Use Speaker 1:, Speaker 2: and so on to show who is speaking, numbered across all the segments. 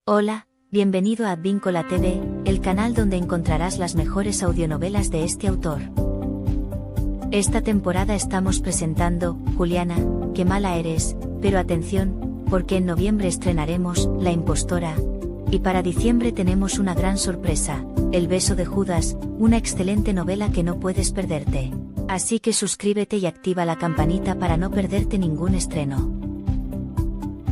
Speaker 1: Hola, bienvenido a Advíncola TV, el canal donde encontrarás las mejores audionovelas de este autor. Esta temporada estamos presentando Juliana, qué mala eres, pero atención, porque en noviembre estrenaremos La impostora. Y para diciembre tenemos una gran sorpresa, El beso de Judas, una excelente novela que no puedes perderte. Así que suscríbete y activa la campanita para no perderte ningún estreno.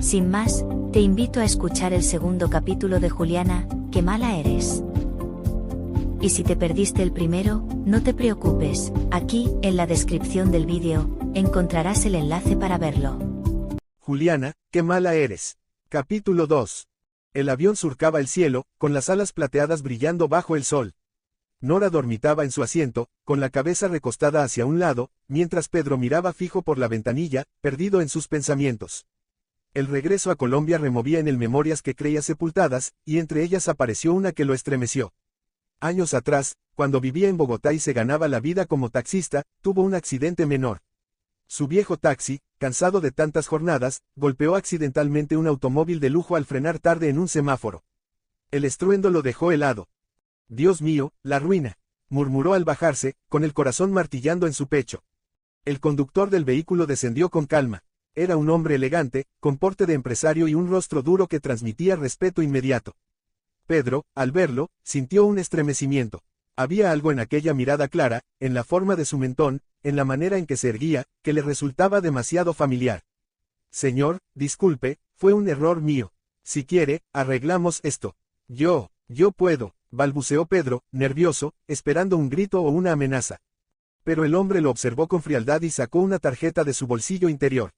Speaker 1: Sin más, te invito a escuchar el segundo capítulo de Juliana, qué mala eres. Y si te perdiste el primero, no te preocupes, aquí, en la descripción del vídeo, encontrarás el enlace para verlo.
Speaker 2: Juliana, qué mala eres. Capítulo 2. El avión surcaba el cielo, con las alas plateadas brillando bajo el sol. Nora dormitaba en su asiento, con la cabeza recostada hacia un lado, mientras Pedro miraba fijo por la ventanilla, perdido en sus pensamientos. El regreso a Colombia removía en él memorias que creía sepultadas, y entre ellas apareció una que lo estremeció. Años atrás, cuando vivía en Bogotá y se ganaba la vida como taxista, tuvo un accidente menor. Su viejo taxi, cansado de tantas jornadas, golpeó accidentalmente un automóvil de lujo al frenar tarde en un semáforo. El estruendo lo dejó helado. «Dios mío, la ruina», murmuró al bajarse, con el corazón martillando en su pecho. El conductor del vehículo descendió con calma. Era un hombre elegante, con porte de empresario y un rostro duro que transmitía respeto inmediato. Pedro, al verlo, sintió un estremecimiento. Había algo en aquella mirada clara, en la forma de su mentón, en la manera en que se erguía, que le resultaba demasiado familiar. «Señor, disculpe, fue un error mío. Si quiere, arreglamos esto». Yo puedo», balbuceó Pedro, nervioso, esperando un grito o una amenaza. Pero el hombre lo observó con frialdad y sacó una tarjeta de su bolsillo interior.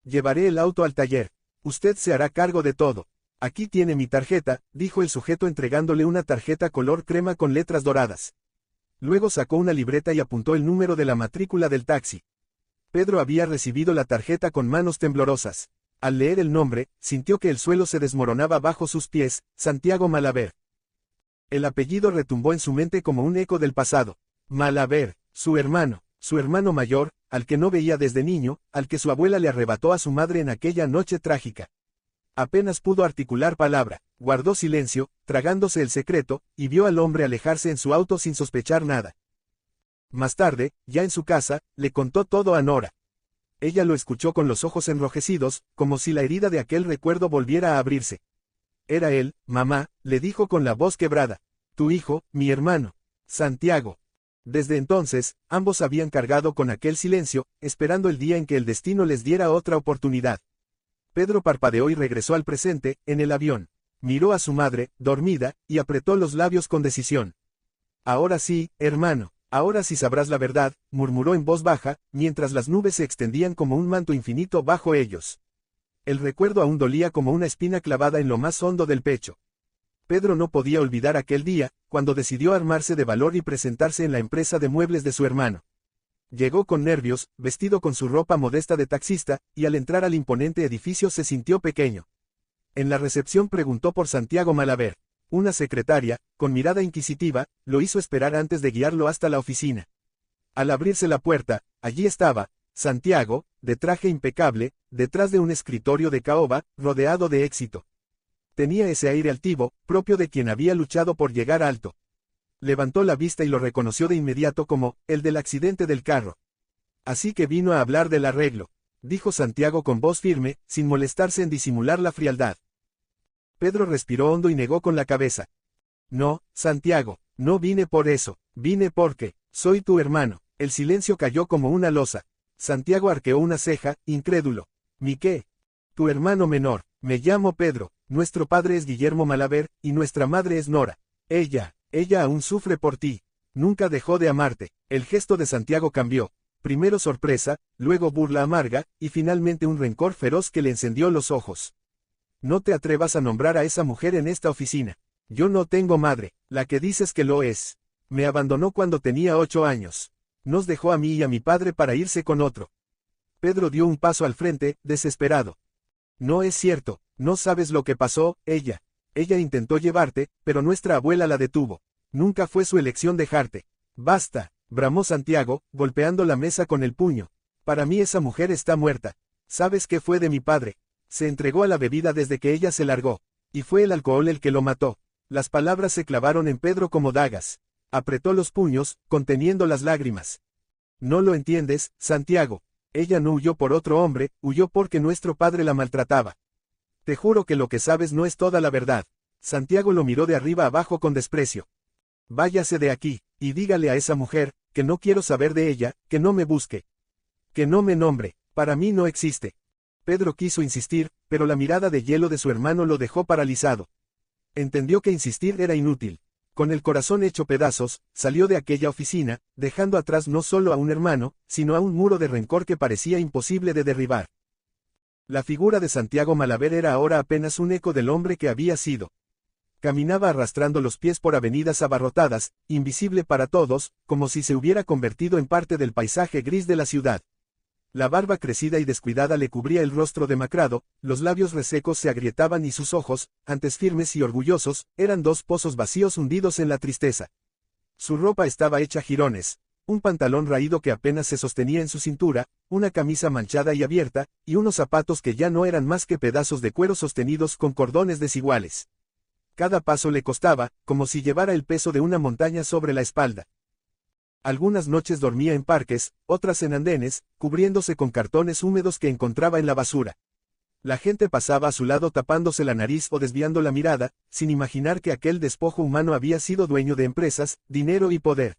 Speaker 2: «Llevaré el auto al taller. Usted se hará cargo de todo. Aquí tiene mi tarjeta», dijo el sujeto entregándole una tarjeta color crema con letras doradas. Luego sacó una libreta y apuntó el número de la matrícula del taxi. Pedro había recibido la tarjeta con manos temblorosas. Al leer el nombre, sintió que el suelo se desmoronaba bajo sus pies, Santiago Malaver. El apellido retumbó en su mente como un eco del pasado. Malaver, su hermano mayor, al que no veía desde niño, al que su abuela le arrebató a su madre en aquella noche trágica. Apenas pudo articular palabra, guardó silencio, tragándose el secreto, y vio al hombre alejarse en su auto sin sospechar nada. Más tarde, ya en su casa, le contó todo a Nora. Ella lo escuchó con los ojos enrojecidos, como si la herida de aquel recuerdo volviera a abrirse. «Era él, mamá», le dijo con la voz quebrada. «Tu hijo, mi hermano, Santiago». Desde entonces, ambos habían cargado con aquel silencio, esperando el día en que el destino les diera otra oportunidad. Pedro parpadeó y regresó al presente, en el avión. Miró a su madre, dormida, y apretó los labios con decisión. «Ahora sí, hermano, ahora sí sabrás la verdad», murmuró en voz baja, mientras las nubes se extendían como un manto infinito bajo ellos. El recuerdo aún dolía como una espina clavada en lo más hondo del pecho. Pedro no podía olvidar aquel día, cuando decidió armarse de valor y presentarse en la empresa de muebles de su hermano. Llegó con nervios, vestido con su ropa modesta de taxista, y al entrar al imponente edificio se sintió pequeño. En la recepción preguntó por Santiago Malaver. Una secretaria, con mirada inquisitiva, lo hizo esperar antes de guiarlo hasta la oficina. Al abrirse la puerta, allí estaba, Santiago, de traje impecable, detrás de un escritorio de caoba, rodeado de éxito. Tenía ese aire altivo, propio de quien había luchado por llegar alto. Levantó la vista y lo reconoció de inmediato como el del accidente del carro. «Así que vino a hablar del arreglo», dijo Santiago con voz firme, sin molestarse en disimular la frialdad. Pedro respiró hondo y negó con la cabeza. «No, Santiago, no vine por eso, vine porque soy tu hermano». El silencio cayó como una losa. Santiago arqueó una ceja, incrédulo. «¿Mi qué?» «Tu hermano menor. Me llamo Pedro, nuestro padre es Guillermo Malaver, y nuestra madre es Nora. Ella aún sufre por ti. Nunca dejó de amarte». El gesto de Santiago cambió. Primero sorpresa, luego burla amarga, y finalmente un rencor feroz que le encendió los ojos. «No te atrevas a nombrar a esa mujer en esta oficina. Yo no tengo madre, la que dices que lo es. Me abandonó cuando tenía 8 años. Nos dejó a mí y a mi padre para irse con otro». Pedro dio un paso al frente, desesperado. «No es cierto, no sabes lo que pasó, ella intentó llevarte, pero nuestra abuela la detuvo. Nunca fue su elección dejarte». «Basta», bramó Santiago, golpeando la mesa con el puño. «Para mí esa mujer está muerta. ¿Sabes qué fue de mi padre? Se entregó a la bebida desde que ella se largó. Y fue el alcohol el que lo mató. Las palabras se clavaron en Pedro como dagas. Apretó los puños, conteniendo las lágrimas. No lo entiendes, Santiago. Ella no huyó por otro hombre, huyó porque nuestro padre la maltrataba. Te juro que lo que sabes no es toda la verdad. Santiago lo miró de arriba abajo con desprecio. Váyase de aquí, y dígale a esa mujer, que no quiero saber de ella, que no me busque. Que no me nombre, para mí no existe. Pedro quiso insistir, pero la mirada de hielo de su hermano lo dejó paralizado. Entendió que insistir era inútil. Con el corazón hecho pedazos, salió de aquella oficina, dejando atrás no solo a un hermano, sino a un muro de rencor que parecía imposible de derribar. La figura de Santiago Malaver era ahora apenas un eco del hombre que había sido. Caminaba arrastrando los pies por avenidas abarrotadas, invisible para todos, como si se hubiera convertido en parte del paisaje gris de la ciudad. La barba crecida y descuidada le cubría el rostro demacrado, los labios resecos se agrietaban y sus ojos, antes firmes y orgullosos, eran dos pozos vacíos hundidos en la tristeza. Su ropa estaba hecha jirones, un pantalón raído que apenas se sostenía en su cintura, una camisa manchada y abierta, y unos zapatos que ya no eran más que pedazos de cuero sostenidos con cordones desiguales. Cada paso le costaba, como si llevara el peso de una montaña sobre la espalda. Algunas noches dormía en parques, otras en andenes, cubriéndose con cartones húmedos que encontraba en la basura. La gente pasaba a su lado tapándose la nariz o desviando la mirada, sin imaginar que aquel despojo humano había sido dueño de empresas, dinero y poder.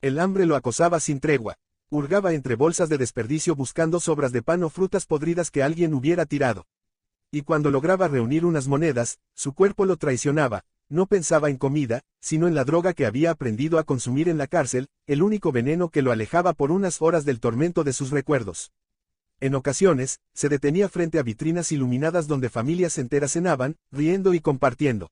Speaker 2: El hambre lo acosaba sin tregua. Hurgaba entre bolsas de desperdicio buscando sobras de pan o frutas podridas que alguien hubiera tirado. Y cuando lograba reunir unas monedas, su cuerpo lo traicionaba. No pensaba en comida, sino en la droga que había aprendido a consumir en la cárcel, el único veneno que lo alejaba por unas horas del tormento de sus recuerdos. En ocasiones, se detenía frente a vitrinas iluminadas donde familias enteras cenaban, riendo y compartiendo.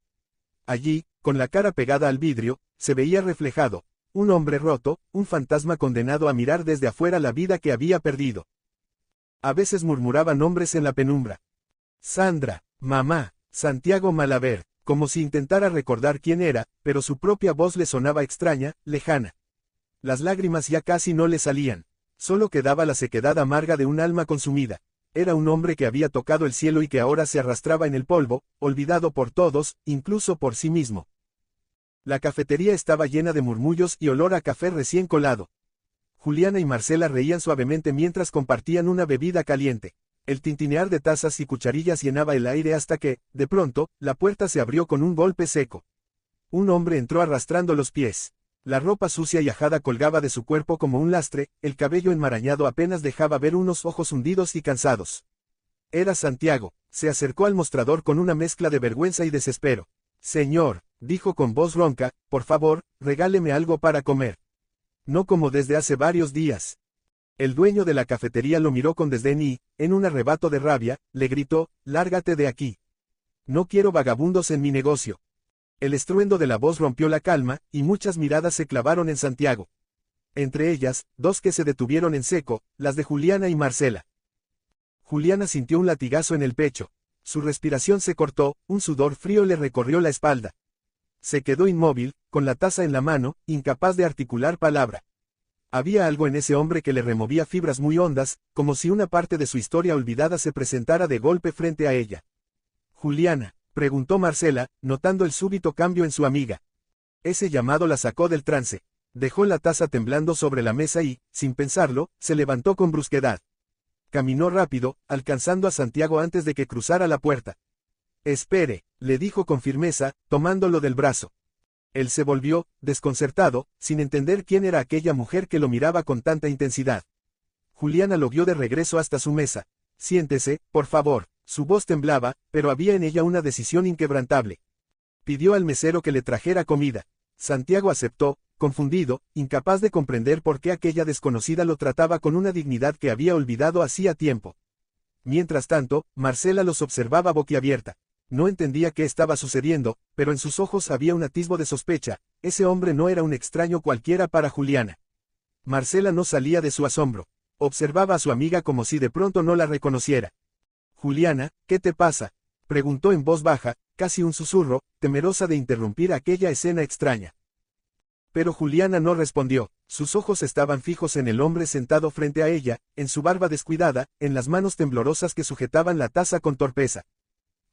Speaker 2: Allí, con la cara pegada al vidrio, se veía reflejado, un hombre roto, un fantasma condenado a mirar desde afuera la vida que había perdido. A veces murmuraba nombres en la penumbra. Sandra, mamá, Santiago Malaver. Como si intentara recordar quién era, pero su propia voz le sonaba extraña, lejana. Las lágrimas ya casi no le salían. Solo quedaba la sequedad amarga de un alma consumida. Era un hombre que había tocado el cielo y que ahora se arrastraba en el polvo, olvidado por todos, incluso por sí mismo. La cafetería estaba llena de murmullos y olor a café recién colado. Juliana y Marcela reían suavemente mientras compartían una bebida caliente. El tintinear de tazas y cucharillas llenaba el aire hasta que, de pronto, la puerta se abrió con un golpe seco. Un hombre entró arrastrando los pies. La ropa sucia y ajada colgaba de su cuerpo como un lastre, el cabello enmarañado apenas dejaba ver unos ojos hundidos y cansados. Era Santiago. Se acercó al mostrador con una mezcla de vergüenza y desespero. Señor, dijo con voz ronca, por favor, regáleme algo para comer. No como desde hace varios días. El dueño de la cafetería lo miró con desdén y, en un arrebato de rabia, le gritó, lárgate de aquí. No quiero vagabundos en mi negocio. El estruendo de la voz rompió la calma, y muchas miradas se clavaron en Santiago. Entre ellas, dos que se detuvieron en seco, las de Juliana y Marcela. Juliana sintió un latigazo en el pecho. Su respiración se cortó, un sudor frío le recorrió la espalda. Se quedó inmóvil, con la taza en la mano, incapaz de articular palabra. Había algo en ese hombre que le removía fibras muy hondas, como si una parte de su historia olvidada se presentara de golpe frente a ella. Juliana, preguntó Marcela, notando el súbito cambio en su amiga. Ese llamado la sacó del trance. Dejó la taza temblando sobre la mesa y, sin pensarlo, se levantó con brusquedad. Caminó rápido, alcanzando a Santiago antes de que cruzara la puerta. Espere, le dijo con firmeza, tomándolo del brazo. Él se volvió, desconcertado, sin entender quién era aquella mujer que lo miraba con tanta intensidad. Juliana lo guió de regreso hasta su mesa. Siéntese, por favor. Su voz temblaba, pero había en ella una decisión inquebrantable. Pidió al mesero que le trajera comida. Santiago aceptó, confundido, incapaz de comprender por qué aquella desconocida lo trataba con una dignidad que había olvidado hacía tiempo. Mientras tanto, Marcela los observaba boquiabierta. No entendía qué estaba sucediendo, pero en sus ojos había un atisbo de sospecha. Ese hombre no era un extraño cualquiera para Juliana. Marcela no salía de su asombro. Observaba a su amiga como si de pronto no la reconociera. Juliana, ¿qué te pasa?, preguntó en voz baja, casi un susurro, temerosa de interrumpir aquella escena extraña. Pero Juliana no respondió. Sus ojos estaban fijos en el hombre sentado frente a ella, en su barba descuidada, en las manos temblorosas que sujetaban la taza con torpeza.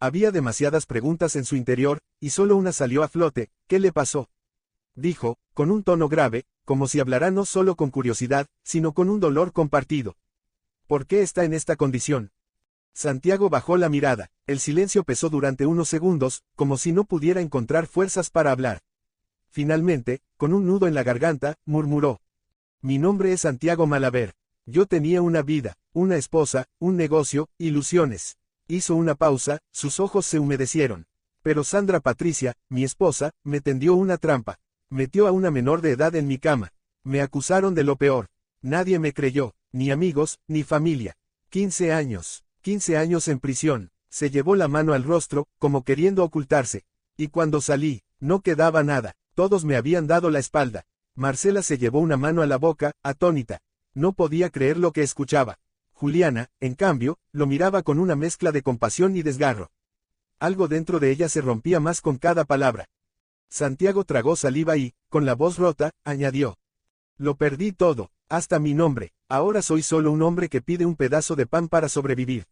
Speaker 2: Había demasiadas preguntas en su interior, y solo una salió a flote. ¿Qué le pasó?, dijo, con un tono grave, como si hablara no solo con curiosidad, sino con un dolor compartido. ¿Por qué está en esta condición? Santiago bajó la mirada. El silencio pesó durante unos segundos, como si no pudiera encontrar fuerzas para hablar. Finalmente, con un nudo en la garganta, murmuró: Mi nombre es Santiago Malaver. Yo tenía una vida, una esposa, un negocio, ilusiones. Hizo una pausa, sus ojos se humedecieron. Pero Sandra Patricia, mi esposa, me tendió una trampa. Metió a una menor de edad en mi cama. Me acusaron de lo peor. Nadie me creyó, ni amigos, ni familia. 15 años. 15 años en prisión. Se llevó la mano al rostro, como queriendo ocultarse. Y cuando salí, no quedaba nada. Todos me habían dado la espalda. Marcela se llevó una mano a la boca, atónita. No podía creer lo que escuchaba. Juliana, en cambio, lo miraba con una mezcla de compasión y desgarro. Algo dentro de ella se rompía más con cada palabra. Santiago tragó saliva y, con la voz rota, añadió: Lo perdí todo, hasta mi nombre. Ahora soy solo un hombre que pide un pedazo de pan para sobrevivir.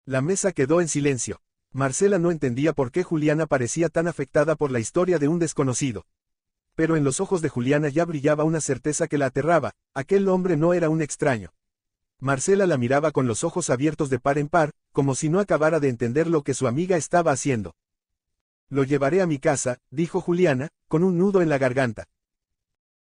Speaker 2: La mesa quedó en silencio. Marcela no entendía por qué Juliana parecía tan afectada por la historia de un desconocido. Pero en los ojos de Juliana ya brillaba una certeza que la aterraba: aquel hombre no era un extraño. Marcela la miraba con los ojos abiertos de par en par, como si no acabara de entender lo que su amiga estaba haciendo. Lo llevaré a mi casa, dijo Juliana, con un nudo en la garganta.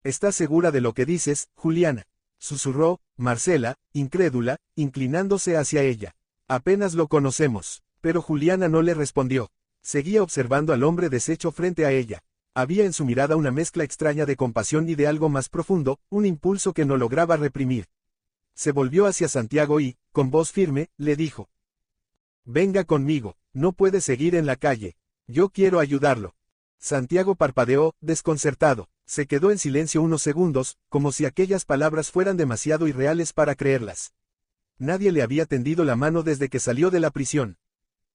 Speaker 2: ¿Estás segura de lo que dices, Juliana?, susurró Marcela, incrédula, inclinándose hacia ella. Apenas lo conocemos. Pero Juliana no le respondió. Seguía observando al hombre deshecho frente a ella. Había en su mirada una mezcla extraña de compasión y de algo más profundo, un impulso que no lograba reprimir. Se volvió hacia Santiago y, con voz firme, le dijo: Venga conmigo, no puede seguir en la calle. Yo quiero ayudarlo. Santiago parpadeó, desconcertado. Se quedó en silencio unos segundos, como si aquellas palabras fueran demasiado irreales para creerlas. Nadie le había tendido la mano desde que salió de la prisión.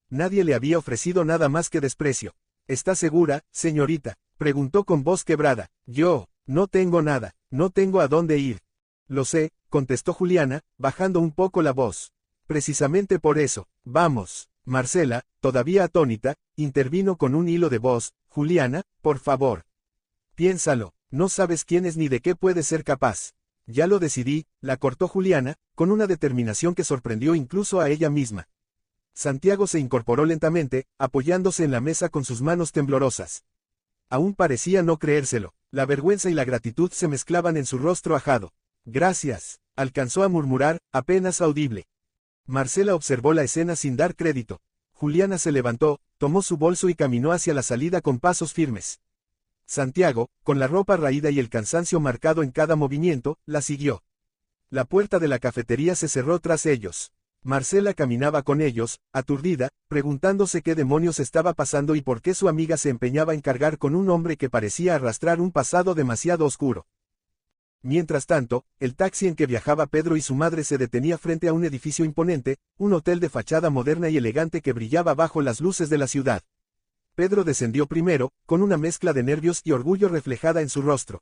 Speaker 2: Nadie le había ofrecido nada más que desprecio. ¿Está segura, señorita?, preguntó con voz quebrada. Yo, no tengo nada, no tengo a dónde ir. Lo sé, contestó Juliana, bajando un poco la voz. Precisamente por eso, vamos. Marcela, todavía atónita, intervino con un hilo de voz. Juliana, por favor. Piénsalo, no sabes quién es ni de qué puede ser capaz. Ya lo decidí, la cortó Juliana, con una determinación que sorprendió incluso a ella misma. Santiago se incorporó lentamente, apoyándose en la mesa con sus manos temblorosas. Aún parecía no creérselo. La vergüenza y la gratitud se mezclaban en su rostro ajado. Gracias, alcanzó a murmurar, apenas audible. Marcela observó la escena sin dar crédito. Juliana se levantó, tomó su bolso y caminó hacia la salida con pasos firmes. Santiago, con la ropa raída y el cansancio marcado en cada movimiento, la siguió. La puerta de la cafetería se cerró tras ellos. Marcela caminaba con ellos, aturdida, preguntándose qué demonios estaba pasando y por qué su amiga se empeñaba en cargar con un hombre que parecía arrastrar un pasado demasiado oscuro. Mientras tanto, el taxi en que viajaba Pedro y su madre se detenía frente a un edificio imponente, un hotel de fachada moderna y elegante que brillaba bajo las luces de la ciudad. Pedro descendió primero, con una mezcla de nervios y orgullo reflejada en su rostro.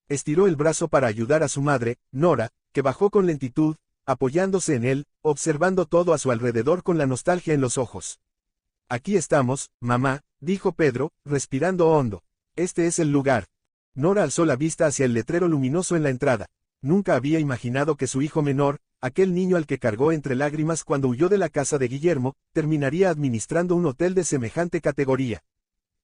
Speaker 2: Estiró el brazo para ayudar a su madre, Nora, que bajó con lentitud, apoyándose en él, observando todo a su alrededor con la nostalgia en los ojos. Aquí estamos, mamá, dijo Pedro, respirando hondo. Este es el lugar. Nora alzó la vista hacia el letrero luminoso en la entrada. Nunca había imaginado que su hijo menor, aquel niño al que cargó entre lágrimas cuando huyó de la casa de Guillermo, terminaría administrando un hotel de semejante categoría.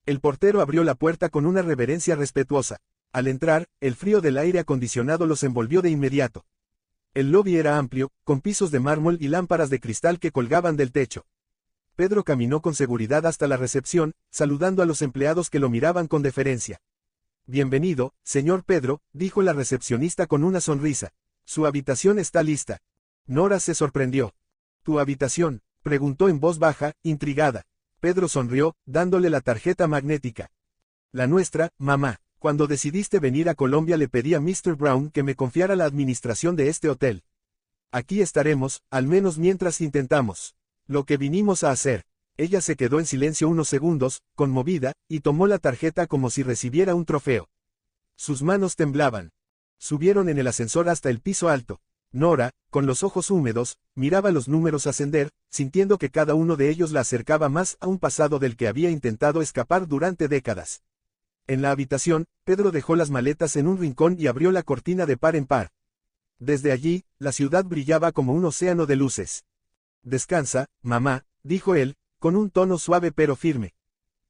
Speaker 2: El portero abrió la puerta con una reverencia respetuosa. Al entrar, el frío del aire acondicionado los envolvió de inmediato. El lobby era amplio, con pisos de mármol y lámparas de cristal que colgaban del techo. Pedro caminó con seguridad hasta la recepción, saludando a los empleados que lo miraban con deferencia. Bienvenido, señor Pedro, dijo la recepcionista con una sonrisa. Su habitación está lista. Nora se sorprendió. ¿Tu habitación?, preguntó en voz baja, intrigada. Pedro sonrió, dándole la tarjeta magnética. La nuestra, mamá. Cuando decidiste venir a Colombia le pedí a Mr. Brown que me confiara la administración de este hotel. Aquí estaremos, al menos mientras intentamos lo que vinimos a hacer. Ella se quedó en silencio unos segundos, conmovida, y tomó la tarjeta como si recibiera un trofeo. Sus manos temblaban. Subieron en el ascensor hasta el piso alto. Nora, con los ojos húmedos, miraba los números ascender, sintiendo que cada uno de ellos la acercaba más a un pasado del que había intentado escapar durante décadas. En la habitación, Pedro dejó las maletas en un rincón y abrió la cortina de par en par. Desde allí, la ciudad brillaba como un océano de luces. «Descansa, mamá», dijo él, con un tono suave pero firme.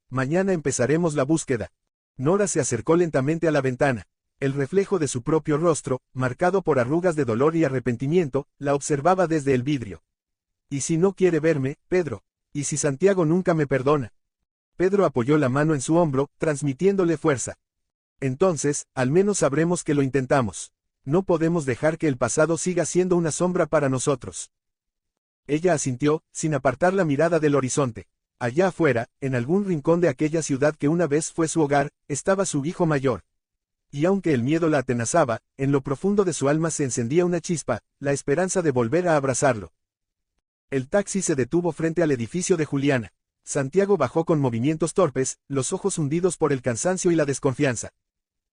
Speaker 2: «Mañana empezaremos la búsqueda». Nora se acercó lentamente a la ventana. El reflejo de su propio rostro, marcado por arrugas de dolor y arrepentimiento, la observaba desde el vidrio. «¿Y si no quiere verme, Pedro? ¿Y si Santiago nunca me perdona?» Pedro apoyó la mano en su hombro, transmitiéndole fuerza. «Entonces, al menos sabremos que lo intentamos. No podemos dejar que el pasado siga siendo una sombra para nosotros». Ella asintió, sin apartar la mirada del horizonte. Allá afuera, en algún rincón de aquella ciudad que una vez fue su hogar, estaba su hijo mayor. Y aunque el miedo la atenazaba, en lo profundo de su alma se encendía una chispa, la esperanza de volver a abrazarlo. El taxi se detuvo frente al edificio de Juliana. Santiago bajó con movimientos torpes, los ojos hundidos por el cansancio y la desconfianza.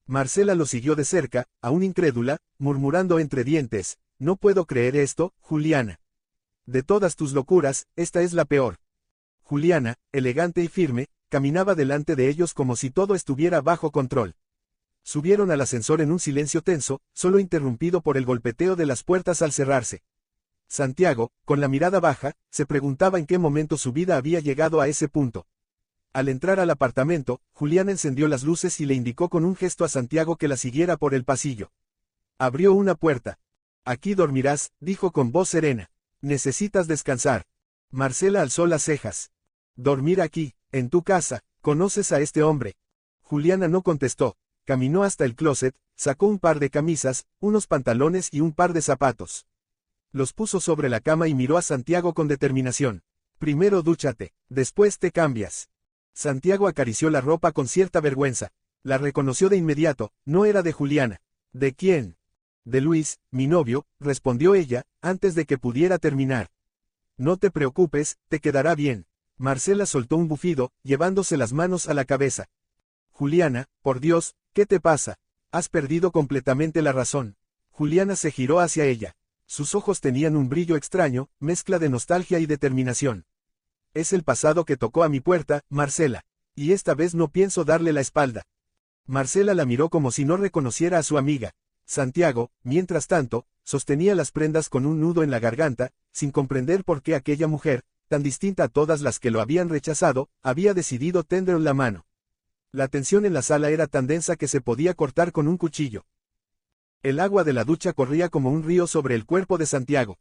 Speaker 2: Marcela lo siguió de cerca, aún incrédula, murmurando entre dientes: «No puedo creer esto, Juliana. De todas tus locuras, esta es la peor». Juliana, elegante y firme, caminaba delante de ellos como si todo estuviera bajo control. Subieron al ascensor en un silencio tenso, solo interrumpido por el golpeteo de las puertas al cerrarse. Santiago, con la mirada baja, se preguntaba en qué momento su vida había llegado a ese punto. Al entrar al apartamento, Juliana encendió las luces y le indicó con un gesto a Santiago que la siguiera por el pasillo. Abrió una puerta. «Aquí dormirás», dijo con voz serena. «Necesitas descansar». Marcela alzó las cejas. «¿Dormir aquí, en tu casa? ¿Conoces a este hombre?» Juliana no contestó. Caminó hasta el closet, sacó un par de camisas, unos pantalones y un par de zapatos. Los puso sobre la cama y miró a Santiago con determinación. «Primero dúchate, después te cambias». Santiago acarició la ropa con cierta vergüenza. La reconoció de inmediato, no era de Juliana. «¿De quién?» «De Luis, mi novio», respondió ella, antes de que pudiera terminar. «No te preocupes, te quedará bien». Marcela soltó un bufido, llevándose las manos a la cabeza. «Juliana, por Dios, ¿qué te pasa? Has perdido completamente la razón». Juliana se giró hacia ella. Sus ojos tenían un brillo extraño, mezcla de nostalgia y determinación. «Es el pasado que tocó a mi puerta, Marcela. Y esta vez no pienso darle la espalda». Marcela la miró como si no reconociera a su amiga. Santiago, mientras tanto, sostenía las prendas con un nudo en la garganta, sin comprender por qué aquella mujer, tan distinta a todas las que lo habían rechazado, había decidido tenderle la mano. La tensión en la sala era tan densa que se podía cortar con un cuchillo. El agua de la ducha corría como un río sobre el cuerpo de Santiago.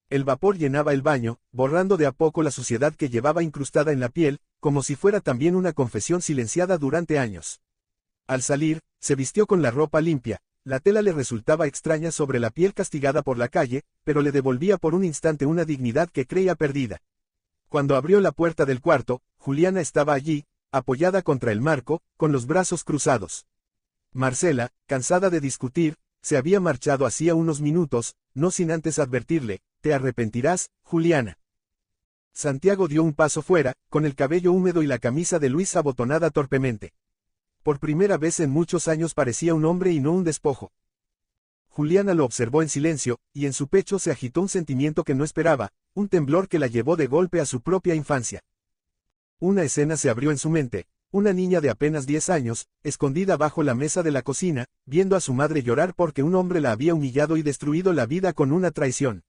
Speaker 2: El vapor llenaba el baño, borrando de a poco la suciedad que llevaba incrustada en la piel, como si fuera también una confesión silenciada durante años. Al salir, se vistió con la ropa limpia. La tela le resultaba extraña sobre la piel castigada por la calle, pero le devolvía por un instante una dignidad que creía perdida. Cuando abrió la puerta del cuarto, Juliana estaba allí, apoyada contra el marco, con los brazos cruzados. Marcela, cansada de discutir, se había marchado hacía unos minutos, no sin antes advertirle: «Te arrepentirás, Juliana». Santiago dio un paso fuera, con el cabello húmedo y la camisa de Luis abotonada torpemente. Por primera vez en muchos años parecía un hombre y no un despojo. Juliana lo observó en silencio, y en su pecho se agitó un sentimiento que no esperaba, un temblor que la llevó de golpe a su propia infancia. Una escena se abrió en su mente: una niña de apenas 10 años, escondida bajo la mesa de la cocina, viendo a su madre llorar porque un hombre la había humillado y destruido la vida con una traición.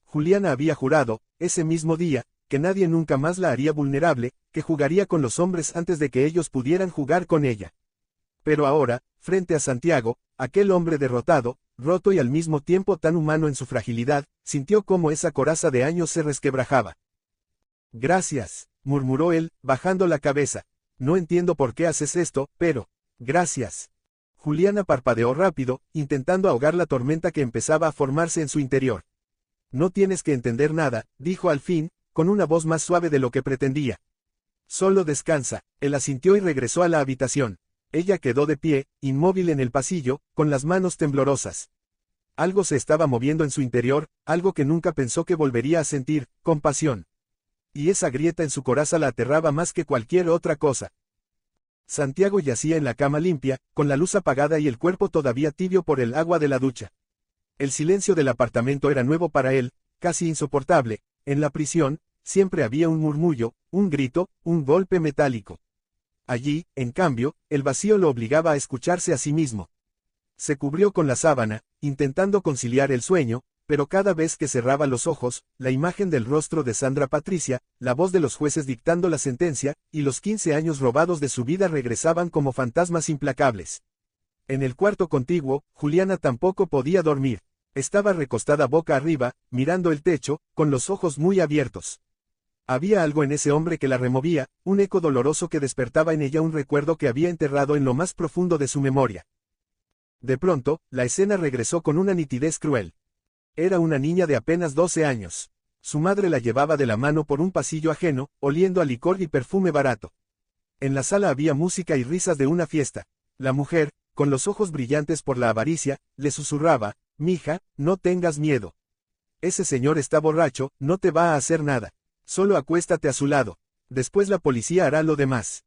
Speaker 2: Juliana había jurado, ese mismo día, que nadie nunca más la haría vulnerable, que jugaría con los hombres antes de que ellos pudieran jugar con ella. Pero ahora, frente a Santiago, aquel hombre derrotado, roto y al mismo tiempo tan humano en su fragilidad, sintió cómo esa coraza de años se resquebrajaba. «Gracias», murmuró él, bajando la cabeza. «No entiendo por qué haces esto, pero, gracias». Juliana parpadeó rápido, intentando ahogar la tormenta que empezaba a formarse en su interior. «No tienes que entender nada», dijo al fin, con una voz más suave de lo que pretendía. «Solo descansa». Él asintió y regresó a la habitación. Ella quedó de pie, inmóvil en el pasillo, con las manos temblorosas. Algo se estaba moviendo en su interior, algo que nunca pensó que volvería a sentir: compasión. Y esa grieta en su coraza la aterraba más que cualquier otra cosa. Santiago yacía en la cama limpia, con la luz apagada y el cuerpo todavía tibio por el agua de la ducha. El silencio del apartamento era nuevo para él, casi insoportable. En la prisión, siempre había un murmullo, un grito, un golpe metálico. Allí, en cambio, el vacío lo obligaba a escucharse a sí mismo. Se cubrió con la sábana, intentando conciliar el sueño, pero cada vez que cerraba los ojos, la imagen del rostro de Sandra Patricia, la voz de los jueces dictando la sentencia, y los 15 años robados de su vida regresaban como fantasmas implacables. En el cuarto contiguo, Juliana tampoco podía dormir. Estaba recostada boca arriba, mirando el techo, con los ojos muy abiertos. Había algo en ese hombre que la removía, un eco doloroso que despertaba en ella un recuerdo que había enterrado en lo más profundo de su memoria. De pronto, la escena regresó con una nitidez cruel. Era una niña de apenas 12 años. Su madre la llevaba de la mano por un pasillo ajeno, oliendo a licor y perfume barato. En la sala había música y risas de una fiesta. La mujer, con los ojos brillantes por la avaricia, le susurraba: «Mija, no tengas miedo. Ese señor está borracho, no te va a hacer nada. Solo acuéstate a su lado. Después la policía hará lo demás».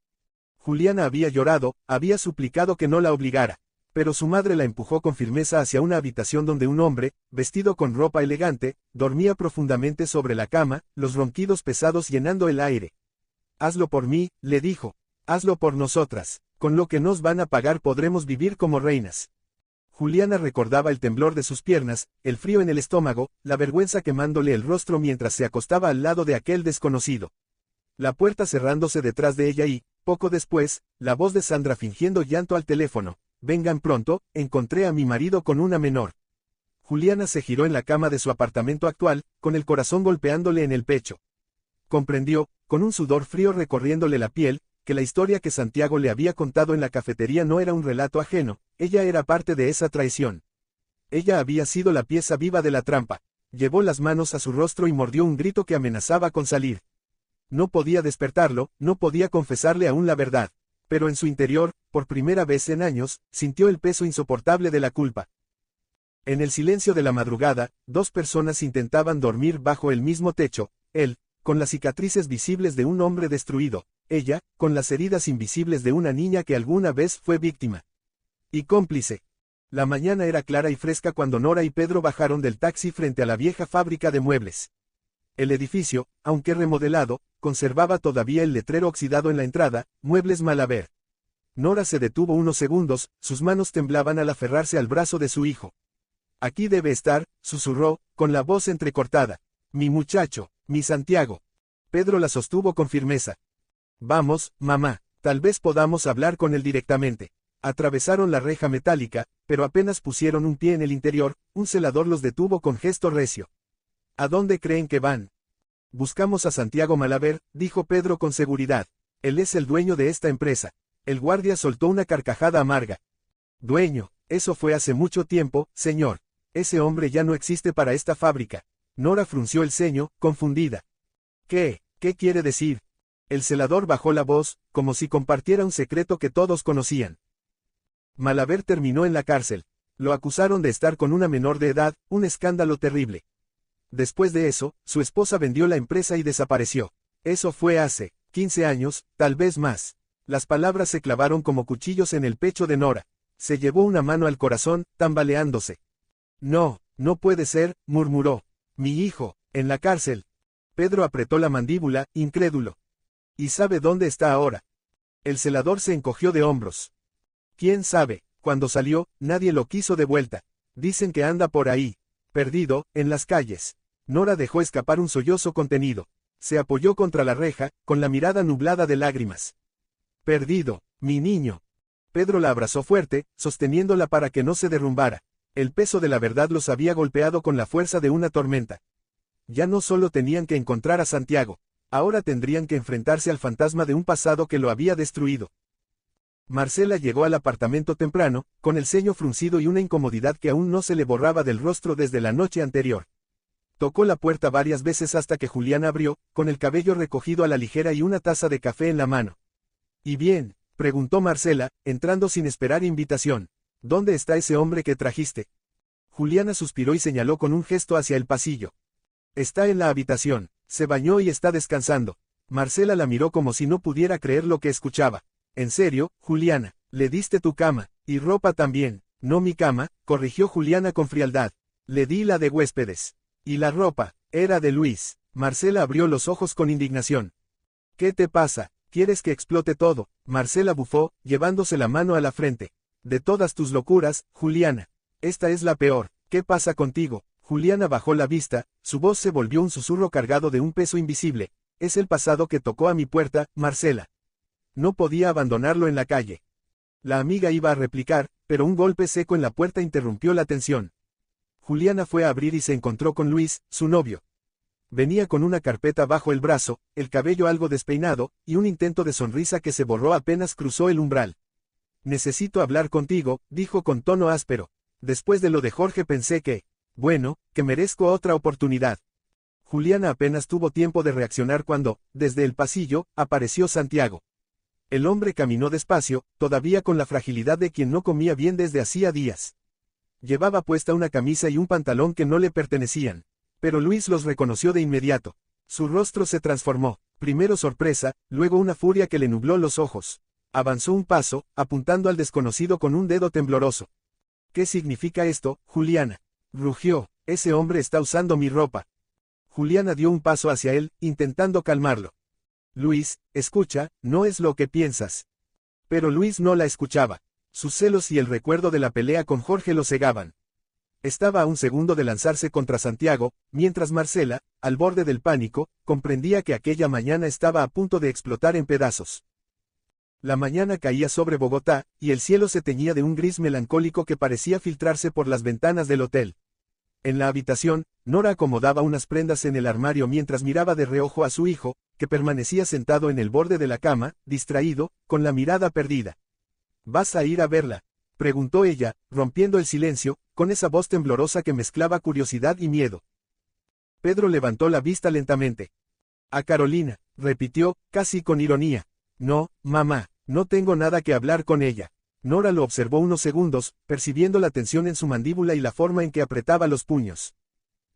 Speaker 2: Juliana había llorado, había suplicado que no la obligara. Pero su madre la empujó con firmeza hacia una habitación donde un hombre, vestido con ropa elegante, dormía profundamente sobre la cama, los ronquidos pesados llenando el aire. «Hazlo por mí», le dijo. «Hazlo por nosotras. Con lo que nos van a pagar podremos vivir como reinas». Juliana recordaba el temblor de sus piernas, el frío en el estómago, la vergüenza quemándole el rostro mientras se acostaba al lado de aquel desconocido. La puerta cerrándose detrás de ella y, poco después, la voz de Sandra fingiendo llanto al teléfono: «Vengan pronto, encontré a mi marido con una menor». Juliana se giró en la cama de su apartamento actual, con el corazón golpeándole en el pecho. Comprendió, con un sudor frío recorriéndole la piel, que la historia que Santiago le había contado en la cafetería no era un relato ajeno, ella era parte de esa traición. Ella había sido la pieza viva de la trampa. Llevó las manos a su rostro y mordió un grito que amenazaba con salir. No podía despertarlo, no podía confesarle aún la verdad. Pero en su interior, por primera vez en años, sintió el peso insoportable de la culpa. En el silencio de la madrugada, dos personas intentaban dormir bajo el mismo techo, él, con las cicatrices visibles de un hombre destruido, ella, con las heridas invisibles de una niña que alguna vez fue víctima. Y cómplice. La mañana era clara y fresca cuando Nora y Pedro bajaron del taxi frente a la vieja fábrica de muebles. El edificio, aunque remodelado, conservaba todavía el letrero oxidado en la entrada: Muebles Malaver. Nora se detuvo unos segundos, sus manos temblaban al aferrarse al brazo de su hijo. «Aquí debe estar», susurró, con la voz entrecortada. «Mi muchacho, mi Santiago». Pedro la sostuvo con firmeza. «Vamos, mamá, tal vez podamos hablar con él directamente». Atravesaron la reja metálica, pero apenas pusieron un pie en el interior, un celador los detuvo con gesto recio. «¿A dónde creen que van?» «Buscamos a Santiago Malaver», dijo Pedro con seguridad. «Él es el dueño de esta empresa». El guardia soltó una carcajada amarga. «Dueño, eso fue hace mucho tiempo, señor. Ese hombre ya no existe para esta fábrica». Nora frunció el ceño, confundida. ¿Qué quiere decir?» El celador bajó la voz, como si compartiera un secreto que todos conocían. Malaver terminó en la cárcel. Lo acusaron de estar con una menor de edad, un escándalo terrible. Después de eso, su esposa vendió la empresa y desapareció. Eso fue hace 15 años, tal vez más. Las palabras se clavaron como cuchillos en el pecho de Nora. Se llevó una mano al corazón, tambaleándose. «No, no puede ser», murmuró. «Mi hijo, en la cárcel». Pedro apretó la mandíbula, incrédulo. «¿Y sabe dónde está ahora?» El celador se encogió de hombros. «¿Quién sabe? Cuando salió, nadie lo quiso de vuelta. Dicen que anda por ahí, perdido, en las calles». Nora dejó escapar un sollozo contenido. Se apoyó contra la reja, con la mirada nublada de lágrimas. «Perdido, mi niño». Pedro la abrazó fuerte, sosteniéndola para que no se derrumbara. El peso de la verdad los había golpeado con la fuerza de una tormenta. Ya no solo tenían que encontrar a Santiago, ahora tendrían que enfrentarse al fantasma de un pasado que lo había destruido. Marcela llegó al apartamento temprano, con el ceño fruncido y una incomodidad que aún no se le borraba del rostro desde la noche anterior. Tocó la puerta varias veces hasta que Juliana abrió, con el cabello recogido a la ligera y una taza de café en la mano. «¿Y bien?», preguntó Marcela, entrando sin esperar invitación. «¿Dónde está ese hombre que trajiste?» Juliana suspiró y señaló con un gesto hacia el pasillo. «Está en la habitación, se bañó y está descansando». Marcela la miró como si no pudiera creer lo que escuchaba. «¿En serio, Juliana? Le diste tu cama, y ropa también». «No mi cama», corrigió Juliana con frialdad. Le di la de huéspedes. Y la ropa, era de Luis. Marcela abrió los ojos con indignación. ¿Qué te pasa? ¿Quieres que explote todo? Marcela bufó, llevándose la mano a la frente. De todas tus locuras, Juliana. Esta es la peor. ¿Qué pasa contigo? Juliana bajó la vista, su voz se volvió un susurro cargado de un peso invisible. Es el pasado que tocó a mi puerta, Marcela. No podía abandonarlo en la calle. La amiga iba a replicar, pero un golpe seco en la puerta interrumpió la tensión. Juliana fue a abrir y se encontró con Luis, su novio. Venía con una carpeta bajo el brazo, el cabello algo despeinado, y un intento de sonrisa que se borró apenas cruzó el umbral. Necesito hablar contigo, dijo con tono áspero. Después de lo de Jorge pensé que, bueno, que merezco otra oportunidad. Juliana apenas tuvo tiempo de reaccionar cuando, desde el pasillo, apareció Santiago. El hombre caminó despacio, todavía con la fragilidad de quien no comía bien desde hacía días. Llevaba puesta una camisa y un pantalón que no le pertenecían. Pero Luis los reconoció de inmediato. Su rostro se transformó, primero sorpresa, luego una furia que le nubló los ojos. Avanzó un paso, apuntando al desconocido con un dedo tembloroso. ¿Qué significa esto, Juliana? Rugió, ese hombre está usando mi ropa. Juliana dio un paso hacia él, intentando calmarlo. Luis, escucha, no es lo que piensas. Pero Luis no la escuchaba. Sus celos y el recuerdo de la pelea con Jorge lo cegaban. Estaba a un segundo de lanzarse contra Santiago, mientras Marcela, al borde del pánico, comprendía que aquella mañana estaba a punto de explotar en pedazos. La mañana caía sobre Bogotá, y el cielo se teñía de un gris melancólico que parecía filtrarse por las ventanas del hotel. En la habitación, Nora acomodaba unas prendas en el armario mientras miraba de reojo a su hijo, que permanecía sentado en el borde de la cama, distraído, con la mirada perdida. ¿Vas a ir a verla?, preguntó ella, rompiendo el silencio, con esa voz temblorosa que mezclaba curiosidad y miedo. Pedro levantó la vista lentamente. A Carolina, repitió, casi con ironía. No, mamá, no tengo nada que hablar con ella. Nora lo observó unos segundos, percibiendo la tensión en su mandíbula y la forma en que apretaba los puños.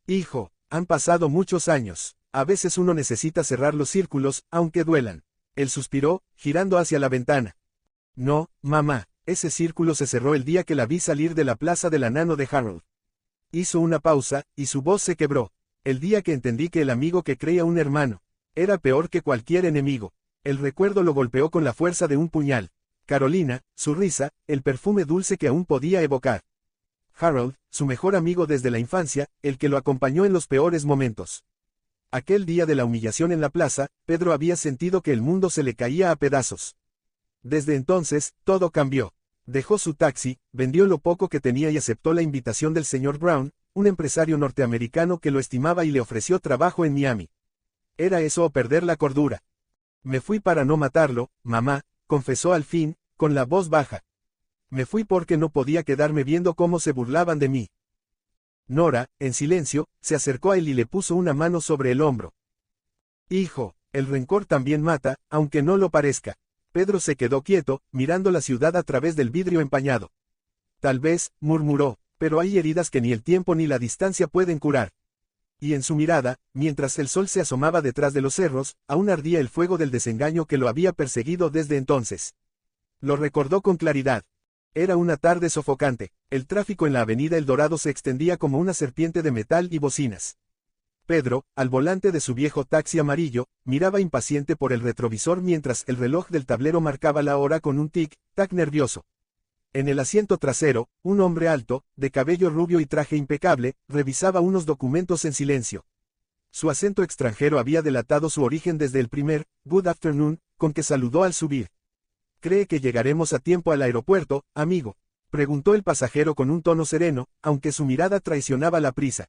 Speaker 2: Hijo, han pasado muchos años. A veces uno necesita cerrar los círculos, aunque duelan. Él suspiró, girando hacia la ventana. No, mamá. Ese círculo se cerró el día que la vi salir de la plaza del Anano de Harold. Hizo una pausa, y su voz se quebró. El día que entendí que el amigo que creía un hermano era peor que cualquier enemigo. El recuerdo lo golpeó con la fuerza de un puñal. Carolina, su risa, el perfume dulce que aún podía evocar. Harold, su mejor amigo desde la infancia, el que lo acompañó en los peores momentos. Aquel día de la humillación en la plaza, Pedro había sentido que el mundo se le caía a pedazos. Desde entonces, todo cambió. Dejó su taxi, vendió lo poco que tenía y aceptó la invitación del señor Brown, un empresario norteamericano que lo estimaba y le ofreció trabajo en Miami. Era eso o perder la cordura. Me fui para no matarlo, mamá, confesó al fin, con la voz baja. Me fui porque no podía quedarme viendo cómo se burlaban de mí. Nora, en silencio, se acercó a él y le puso una mano sobre el hombro. Hijo, el rencor también mata, aunque no lo parezca. Pedro se quedó quieto, mirando la ciudad a través del vidrio empañado. Tal vez, murmuró, pero hay heridas que ni el tiempo ni la distancia pueden curar. Y en su mirada, mientras el sol se asomaba detrás de los cerros, aún ardía el fuego del desengaño que lo había perseguido desde entonces. Lo recordó con claridad. Era una tarde sofocante, el tráfico en la avenida El Dorado se extendía como una serpiente de metal y bocinas. Pedro, al volante de su viejo taxi amarillo, miraba impaciente por el retrovisor mientras el reloj del tablero marcaba la hora con un tic-tac nervioso. En el asiento trasero, un hombre alto, de cabello rubio y traje impecable, revisaba unos documentos en silencio. Su acento extranjero había delatado su origen desde el primer "Good afternoon" con que saludó al subir. ¿Cree que llegaremos a tiempo al aeropuerto, amigo?, preguntó el pasajero con un tono sereno, aunque su mirada traicionaba la prisa.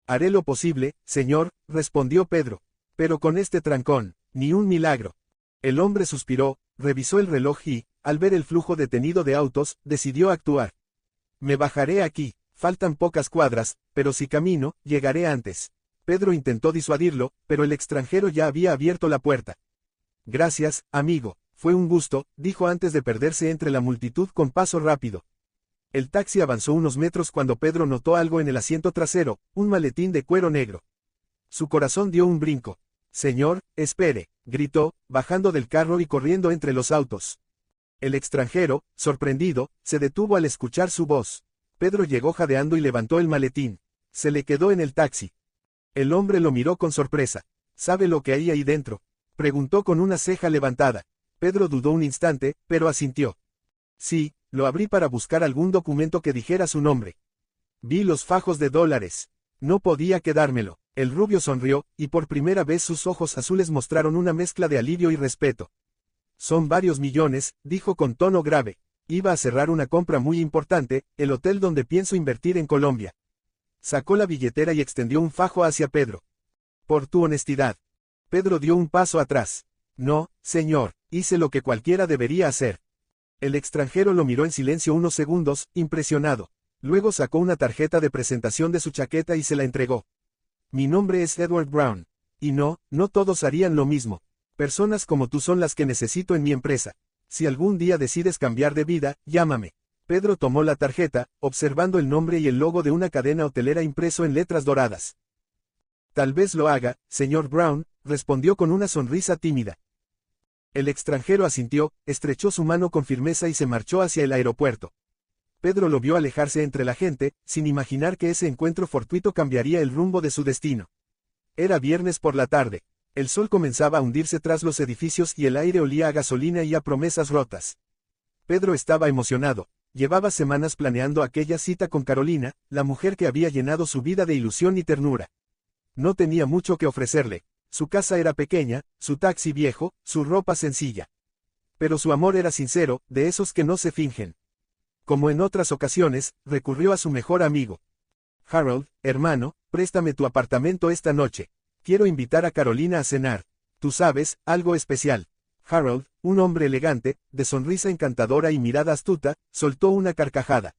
Speaker 2: Haré lo posible, señor, respondió Pedro. Pero con este trancón, ni un milagro. El hombre suspiró, revisó el reloj y, al ver el flujo detenido de autos, decidió actuar. Me bajaré aquí, faltan pocas cuadras, pero si camino, llegaré antes. Pedro intentó disuadirlo, pero el extranjero ya había abierto la puerta. Gracias, amigo, fue un gusto, dijo antes de perderse entre la multitud con paso rápido. El taxi avanzó unos metros cuando Pedro notó algo en el asiento trasero, un maletín de cuero negro. Su corazón dio un brinco. Señor, espere, gritó, bajando del carro y corriendo entre los autos. El extranjero, sorprendido, se detuvo al escuchar su voz. Pedro llegó jadeando y levantó el maletín. Se le quedó en el taxi. El hombre lo miró con sorpresa. ¿Sabe lo que hay ahí dentro?, preguntó con una ceja levantada. Pedro dudó un instante, pero asintió. Sí, lo abrí para buscar algún documento que dijera su nombre. Vi los fajos de dólares. No podía quedármelo. El rubio sonrió, y por primera vez sus ojos azules mostraron una mezcla de alivio y respeto. Son varios millones, dijo con tono grave. Iba a cerrar una compra muy importante, el hotel donde pienso invertir en Colombia. Sacó la billetera y extendió un fajo hacia Pedro. Por tu honestidad. Pedro dio un paso atrás. No, señor, hice lo que cualquiera debería hacer. El extranjero lo miró en silencio unos segundos, impresionado. Luego sacó una tarjeta de presentación de su chaqueta y se la entregó. Mi nombre es Edward Brown. Y no todos harían lo mismo. Personas como tú son las que necesito en mi empresa. Si algún día decides cambiar de vida, llámame. Pedro tomó la tarjeta, observando el nombre y el logo de una cadena hotelera impreso en letras doradas. Tal vez lo haga, señor Brown, respondió con una sonrisa tímida. El extranjero asintió, estrechó su mano con firmeza y se marchó hacia el aeropuerto. Pedro lo vio alejarse entre la gente, sin imaginar que ese encuentro fortuito cambiaría el rumbo de su destino. Era viernes por la tarde. El sol comenzaba a hundirse tras los edificios y el aire olía a gasolina y a promesas rotas. Pedro estaba emocionado. Llevaba semanas planeando aquella cita con Carolina, la mujer que había llenado su vida de ilusión y ternura. No tenía mucho que ofrecerle. Su casa era pequeña, su taxi viejo, su ropa sencilla. Pero su amor era sincero, de esos que no se fingen. Como en otras ocasiones, recurrió a su mejor amigo. Harold, hermano, préstame tu apartamento esta noche. Quiero invitar a Carolina a cenar. Tú sabes, algo especial. Harold, un hombre elegante, de sonrisa encantadora y mirada astuta, soltó una carcajada.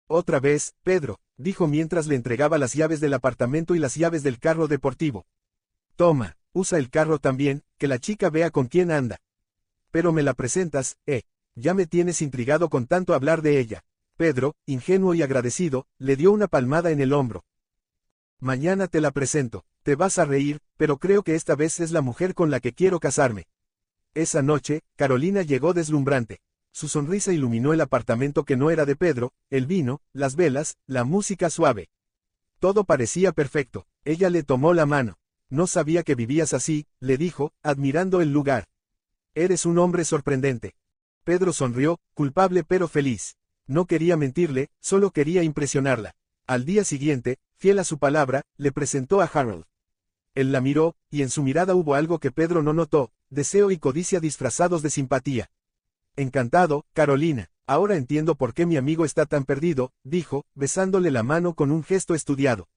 Speaker 2: Otra vez, Pedro, dijo mientras le entregaba las llaves del apartamento y las llaves del carro deportivo. Toma, usa el carro también, que la chica vea con quién anda. Pero me la presentas, ya me tienes intrigado con tanto hablar de ella. Pedro, ingenuo y agradecido, le dio una palmada en el hombro. Mañana te la presento, te vas a reír, pero creo que esta vez es la mujer con la que quiero casarme. Esa noche, Carolina llegó deslumbrante. Su sonrisa iluminó el apartamento que no era de Pedro, el vino, las velas, la música suave. Todo parecía perfecto. Ella le tomó la mano. No sabía que vivías así, le dijo, admirando el lugar. Eres un hombre sorprendente. Pedro sonrió, culpable pero feliz. No quería mentirle, solo quería impresionarla. Al día siguiente, fiel a su palabra, le presentó a Harold. Él la miró, y en su mirada hubo algo que Pedro no notó, deseo y codicia disfrazados de simpatía. Encantado, Carolina. Ahora entiendo por qué mi amigo está tan perdido, dijo, besándole la mano con un gesto estudiado.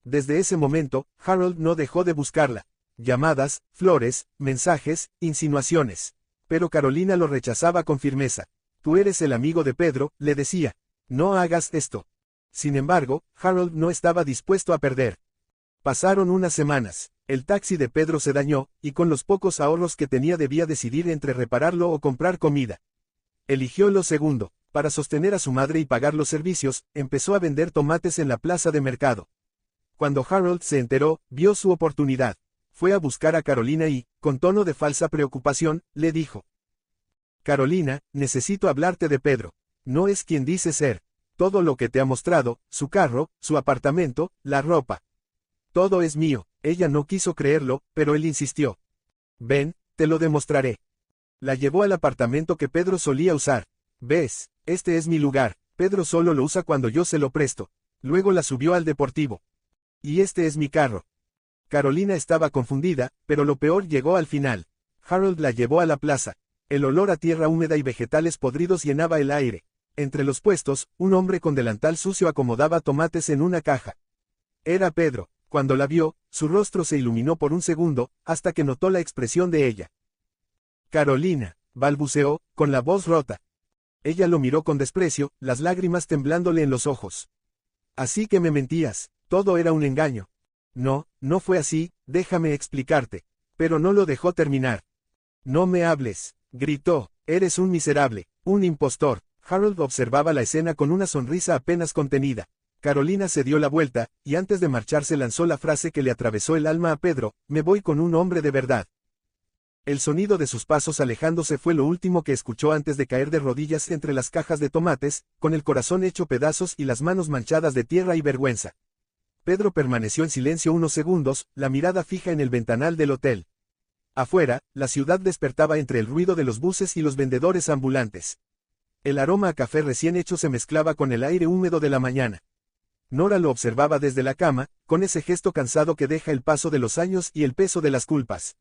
Speaker 2: Desde ese momento, Harold no dejó de buscarla. Llamadas, flores, mensajes, insinuaciones. Pero Carolina lo rechazaba con firmeza. Tú eres el amigo de Pedro, le decía. No hagas esto. Sin embargo, Harold no estaba dispuesto a perder. Pasaron unas semanas. El taxi de Pedro se dañó, y con los pocos ahorros que tenía debía decidir entre repararlo o comprar comida. Eligió lo segundo. Para sostener a su madre y pagar los servicios, empezó a vender tomates en la plaza de mercado. Cuando Harold se enteró, vio su oportunidad. Fue a buscar a Carolina y, con tono de falsa preocupación, le dijo. Carolina, necesito hablarte de Pedro. No es quien dice ser. Todo lo que te ha mostrado, su carro, su apartamento, la ropa. Todo es mío. Ella no quiso creerlo, pero él insistió. Ven, te lo demostraré. La llevó al apartamento que Pedro solía usar. ¿Ves? Este es mi lugar. Pedro solo lo usa cuando yo se lo presto. Luego la subió al deportivo. Y este es mi carro. Carolina estaba confundida, pero lo peor llegó al final. Harold la llevó a la plaza. El olor a tierra húmeda y vegetales podridos llenaba el aire. Entre los puestos, un hombre con delantal sucio acomodaba tomates en una caja. Era Pedro. Cuando la vio, su rostro se iluminó por un segundo, hasta que notó la expresión de ella. Carolina, balbuceó, con la voz rota. Ella lo miró con desprecio, las lágrimas temblándole en los ojos. Así que me mentías, todo era un engaño. No, no fue así, déjame explicarte. Pero no lo dejó terminar. No me hables, gritó, eres un miserable, un impostor. Harold observaba la escena con una sonrisa apenas contenida. Carolina se dio la vuelta, y antes de marcharse lanzó la frase que le atravesó el alma a Pedro, me voy con un hombre de verdad. El sonido de sus pasos alejándose fue lo último que escuchó antes de caer de rodillas entre las cajas de tomates, con el corazón hecho pedazos y las manos manchadas de tierra y vergüenza. Pedro permaneció en silencio unos segundos, la mirada fija en el ventanal del hotel. Afuera, la ciudad despertaba entre el ruido de los buses y los vendedores ambulantes. El aroma a café recién hecho se mezclaba con el aire húmedo de la mañana. Nora lo observaba desde la cama, con ese gesto cansado que deja el paso de los años y el peso de las culpas.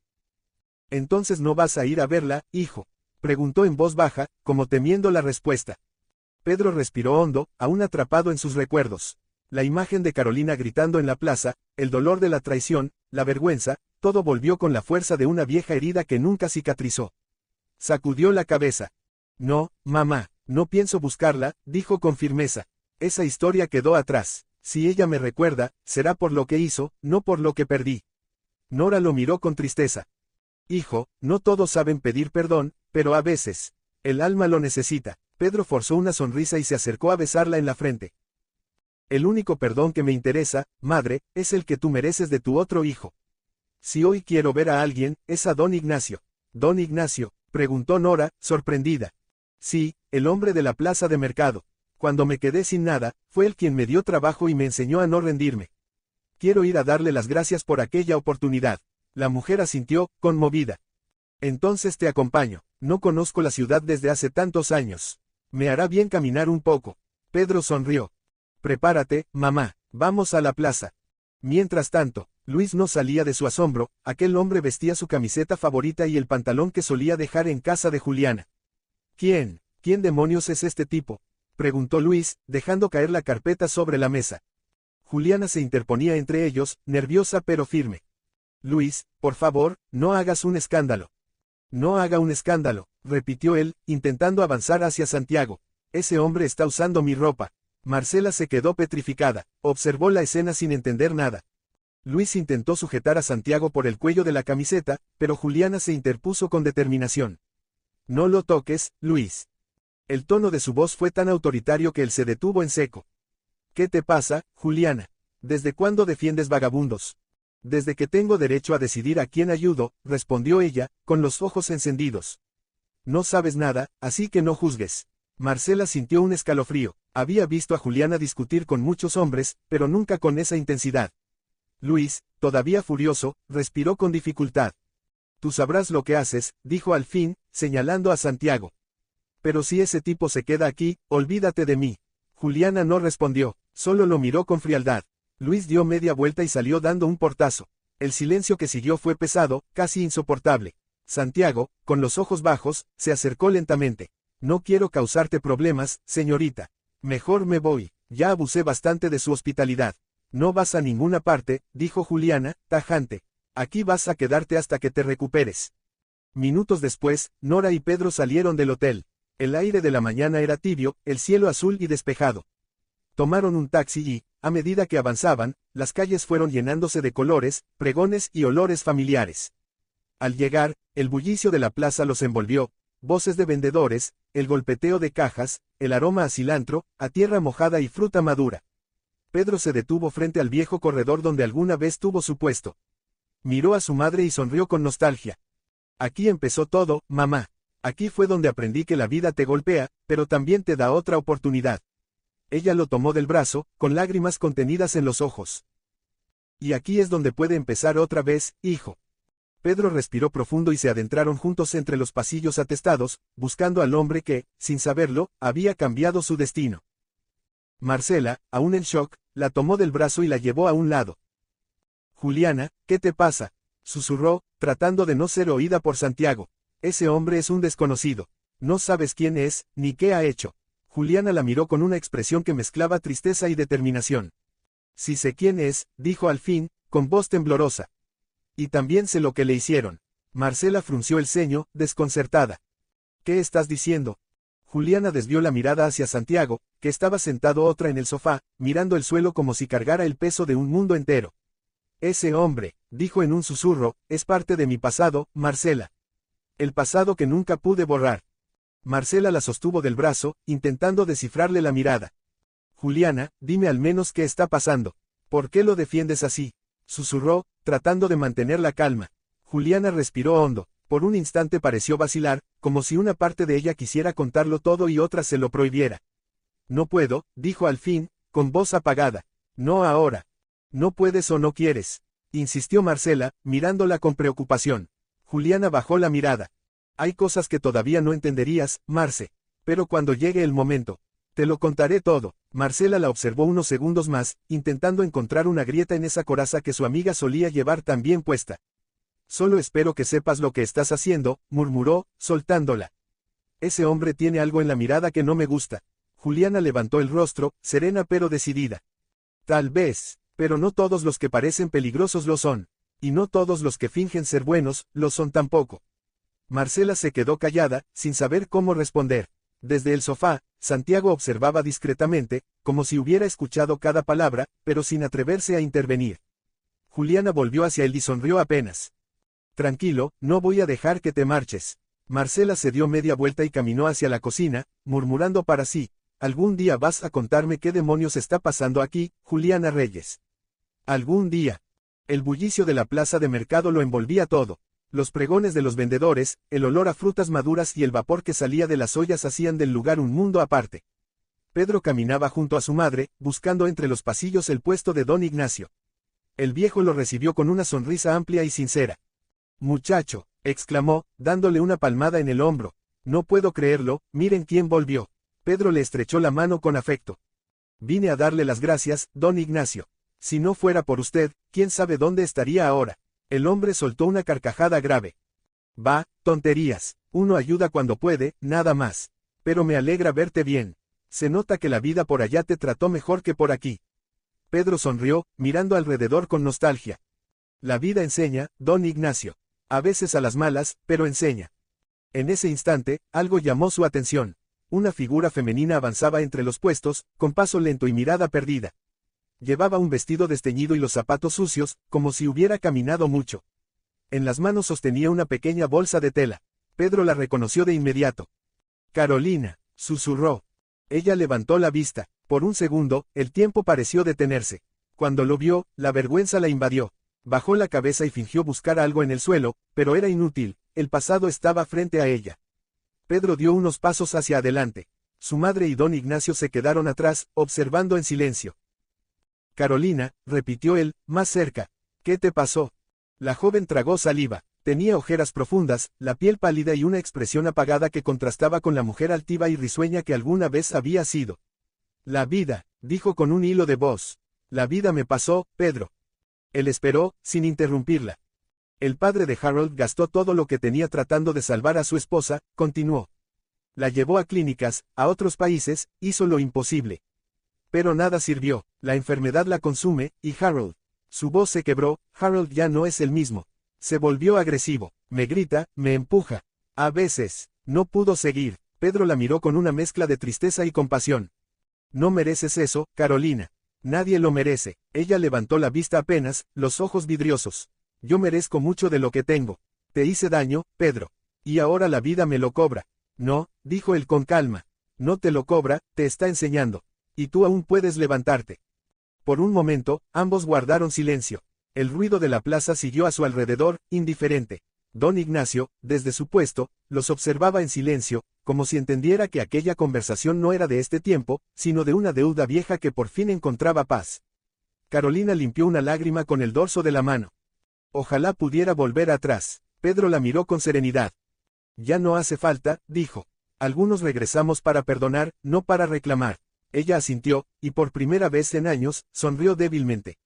Speaker 2: «¿Entonces no vas a ir a verla, hijo?», preguntó en voz baja, como temiendo la respuesta. Pedro respiró hondo, aún atrapado en sus recuerdos. La imagen de Carolina gritando en la plaza, el dolor de la traición, la vergüenza, todo volvió con la fuerza de una vieja herida que nunca cicatrizó. Sacudió la cabeza. «No, mamá, no pienso buscarla», dijo con firmeza. «Esa historia quedó atrás. Si ella me recuerda, será por lo que hizo, no por lo que perdí». Nora lo miró con tristeza. «Hijo, no todos saben pedir perdón, pero a veces, el alma lo necesita». Pedro forzó una sonrisa y se acercó a besarla en la frente. «El único perdón que me interesa, madre, es el que tú mereces de tu otro hijo. Si hoy quiero ver a alguien, es a don Ignacio». «¿Don Ignacio?», preguntó Nora, sorprendida. «Sí, el hombre de la plaza de mercado. Cuando me quedé sin nada, fue él quien me dio trabajo y me enseñó a no rendirme. Quiero ir a darle las gracias por aquella oportunidad». La mujer asintió, conmovida. «Entonces te acompaño. No conozco la ciudad desde hace tantos años. Me hará bien caminar un poco». Pedro sonrió. «Prepárate, mamá, vamos a la plaza». Mientras tanto, Luis no salía de su asombro, aquel hombre vestía su camiseta favorita y el pantalón que solía dejar en casa de Juliana. «¿Quién demonios es este tipo?», preguntó Luis, dejando caer la carpeta sobre la mesa. Juliana se interponía entre ellos, nerviosa pero firme. «Luis, por favor, no hagas un escándalo». «No haga un escándalo», repitió él, intentando avanzar hacia Santiago. «Ese hombre está usando mi ropa». Marcela se quedó petrificada, observó la escena sin entender nada. Luis intentó sujetar a Santiago por el cuello de la camiseta, pero Juliana se interpuso con determinación. «No lo toques, Luis». El tono de su voz fue tan autoritario que él se detuvo en seco. «¿Qué te pasa, Juliana? ¿Desde cuándo defiendes vagabundos?». «Desde que tengo derecho a decidir a quién ayudo», respondió ella, con los ojos encendidos. «No sabes nada, así que no juzgues». Marcela sintió un escalofrío. Había visto a Juliana discutir con muchos hombres, pero nunca con esa intensidad. Luis, todavía furioso, respiró con dificultad. «Tú sabrás lo que haces», dijo al fin, señalando a Santiago. «Pero si ese tipo se queda aquí, olvídate de mí». Juliana no respondió, solo lo miró con frialdad. Luis dio media vuelta y salió dando un portazo. El silencio que siguió fue pesado, casi insoportable. Santiago, con los ojos bajos, se acercó lentamente. «No quiero causarte problemas, señorita. Mejor me voy, ya abusé bastante de su hospitalidad». «No vas a ninguna parte», dijo Juliana, tajante. «Aquí vas a quedarte hasta que te recuperes». Minutos después, Nora y Pedro salieron del hotel. El aire de la mañana era tibio, el cielo azul y despejado. Tomaron un taxi y, a medida que avanzaban, las calles fueron llenándose de colores, pregones y olores familiares. Al llegar, el bullicio de la plaza los envolvió, voces de vendedores, el golpeteo de cajas, el aroma a cilantro, a tierra mojada y fruta madura. Pedro se detuvo frente al viejo corredor donde alguna vez tuvo su puesto. Miró a su madre y sonrió con nostalgia. «Aquí empezó todo, mamá. Aquí fue donde aprendí que la vida te golpea, pero también te da otra oportunidad». Ella lo tomó del brazo, con lágrimas contenidas en los ojos. «Y aquí es donde puede empezar otra vez, hijo». Pedro respiró profundo y se adentraron juntos entre los pasillos atestados, buscando al hombre que, sin saberlo, había cambiado su destino. Marcela, aún en shock, la tomó del brazo y la llevó a un lado. «Juliana, ¿qué te pasa?», susurró, tratando de no ser oída por Santiago. «Ese hombre es un desconocido. No sabes quién es, ni qué ha hecho». Juliana la miró con una expresión que mezclaba tristeza y determinación. «Sí sé quién es», dijo al fin, con voz temblorosa. «Y también sé lo que le hicieron». Marcela frunció el ceño, desconcertada. «¿Qué estás diciendo?». Juliana desvió la mirada hacia Santiago, que estaba sentado otra en el sofá, mirando el suelo como si cargara el peso de un mundo entero. «Ese hombre», dijo en un susurro, «es parte de mi pasado, Marcela. El pasado que nunca pude borrar». Marcela la sostuvo del brazo, intentando descifrarle la mirada. «Juliana, dime al menos qué está pasando. ¿Por qué lo defiendes así?», susurró, tratando de mantener la calma. Juliana respiró hondo. Por un instante pareció vacilar, como si una parte de ella quisiera contarlo todo y otra se lo prohibiera. No puedo, dijo al fin, con voz apagada. No ahora. No puedes o no quieres, insistió Marcela, mirándola con preocupación. Juliana bajó la mirada. Hay cosas que todavía no entenderías, Marce. Pero cuando llegue el momento, te lo contaré todo. Marcela la observó unos segundos más, intentando encontrar una grieta en esa coraza que su amiga solía llevar tan bien puesta. Solo espero que sepas lo que estás haciendo, murmuró, soltándola. Ese hombre tiene algo en la mirada que no me gusta. Juliana levantó el rostro, serena pero decidida. Tal vez, pero no todos los que parecen peligrosos lo son. Y no todos los que fingen ser buenos, lo son tampoco. Marcela se quedó callada, sin saber cómo responder. Desde el sofá, Santiago observaba discretamente, como si hubiera escuchado cada palabra, pero sin atreverse a intervenir. Juliana volvió hacia él y sonrió apenas. Tranquilo, no voy a dejar que te marches. Marcela se dio media vuelta y caminó hacia la cocina, murmurando para sí. Algún día vas a contarme qué demonios está pasando aquí, Juliana Reyes. Algún día. El bullicio de la plaza de mercado lo envolvía todo. Los pregones de los vendedores, el olor a frutas maduras y el vapor que salía de las ollas hacían del lugar un mundo aparte. Pedro caminaba junto a su madre, buscando entre los pasillos el puesto de don Ignacio. El viejo lo recibió con una sonrisa amplia y sincera. Muchacho, exclamó, dándole una palmada en el hombro. No puedo creerlo, miren quién volvió. Pedro le estrechó la mano con afecto. Vine a darle las gracias, don Ignacio. Si no fuera por usted, quién sabe dónde estaría ahora. El hombre soltó una carcajada grave. Va, tonterías, uno ayuda cuando puede, nada más. Pero me alegra verte bien. Se nota que la vida por allá te trató mejor que por aquí. Pedro sonrió, mirando alrededor con nostalgia. La vida enseña, don Ignacio. A veces a las malas, pero enseña. En ese instante, algo llamó su atención. Una figura femenina avanzaba entre los puestos, con paso lento y mirada perdida. Llevaba un vestido desteñido y los zapatos sucios, como si hubiera caminado mucho. En las manos sostenía una pequeña bolsa de tela. Pedro la reconoció de inmediato. Carolina, susurró. Ella levantó la vista. Por un segundo, el tiempo pareció detenerse. Cuando lo vio, la vergüenza la invadió. Bajó la cabeza y fingió buscar algo en el suelo, pero era inútil, el pasado estaba frente a ella. Pedro dio unos pasos hacia adelante. Su madre y don Ignacio se quedaron atrás, observando en silencio. Carolina, repitió él, más cerca. ¿Qué te pasó? La joven tragó saliva. Tenía ojeras profundas, la piel pálida y una expresión apagada que contrastaba con la mujer altiva y risueña que alguna vez había sido. La vida, dijo con un hilo de voz. La vida me pasó, Pedro. Él esperó, sin interrumpirla. El padre de Harold gastó todo lo que tenía tratando de salvar a su esposa, continuó. La llevó a clínicas, a otros países, hizo lo imposible. Pero nada sirvió, la enfermedad la consume, y Harold. Su voz se quebró, Harold ya no es el mismo. Se volvió agresivo, me grita, me empuja. A veces, no pudo seguir. Pedro la miró con una mezcla de tristeza y compasión. No mereces eso, Carolina. Nadie lo merece. Ella levantó la vista apenas, los ojos vidriosos. Yo merezco mucho de lo que tengo. Te hice daño, Pedro. Y ahora la vida me lo cobra. No, dijo él con calma. No te lo cobra, te está enseñando. Y tú aún puedes levantarte. Por un momento, ambos guardaron silencio. El ruido de la plaza siguió a su alrededor, indiferente. Don Ignacio, desde su puesto, los observaba en silencio, como si entendiera que aquella conversación no era de este tiempo, sino de una deuda vieja que por fin encontraba paz. Carolina limpió una lágrima con el dorso de la mano. Ojalá pudiera volver atrás. Pedro la miró con serenidad. Ya no hace falta, dijo. Algunos regresamos para perdonar, no para reclamar. Ella asintió, y por primera vez en años, sonrió débilmente.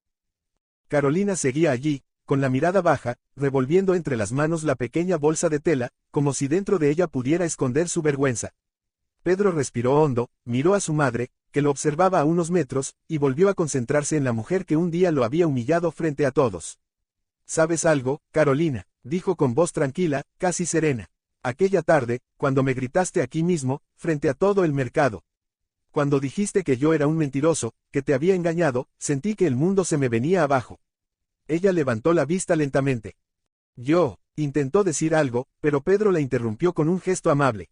Speaker 2: Carolina seguía allí, con la mirada baja, revolviendo entre las manos la pequeña bolsa de tela, como si dentro de ella pudiera esconder su vergüenza. Pedro respiró hondo, miró a su madre, que lo observaba a unos metros, y volvió a concentrarse en la mujer que un día lo había humillado frente a todos. ¿Sabes algo, Carolina?, dijo con voz tranquila, casi serena. Aquella tarde, cuando me gritaste aquí mismo, frente a todo el mercado. Cuando dijiste que yo era un mentiroso, que te había engañado, sentí que el mundo se me venía abajo. Ella levantó la vista lentamente. Intentó decir algo, pero Pedro la interrumpió con un gesto amable.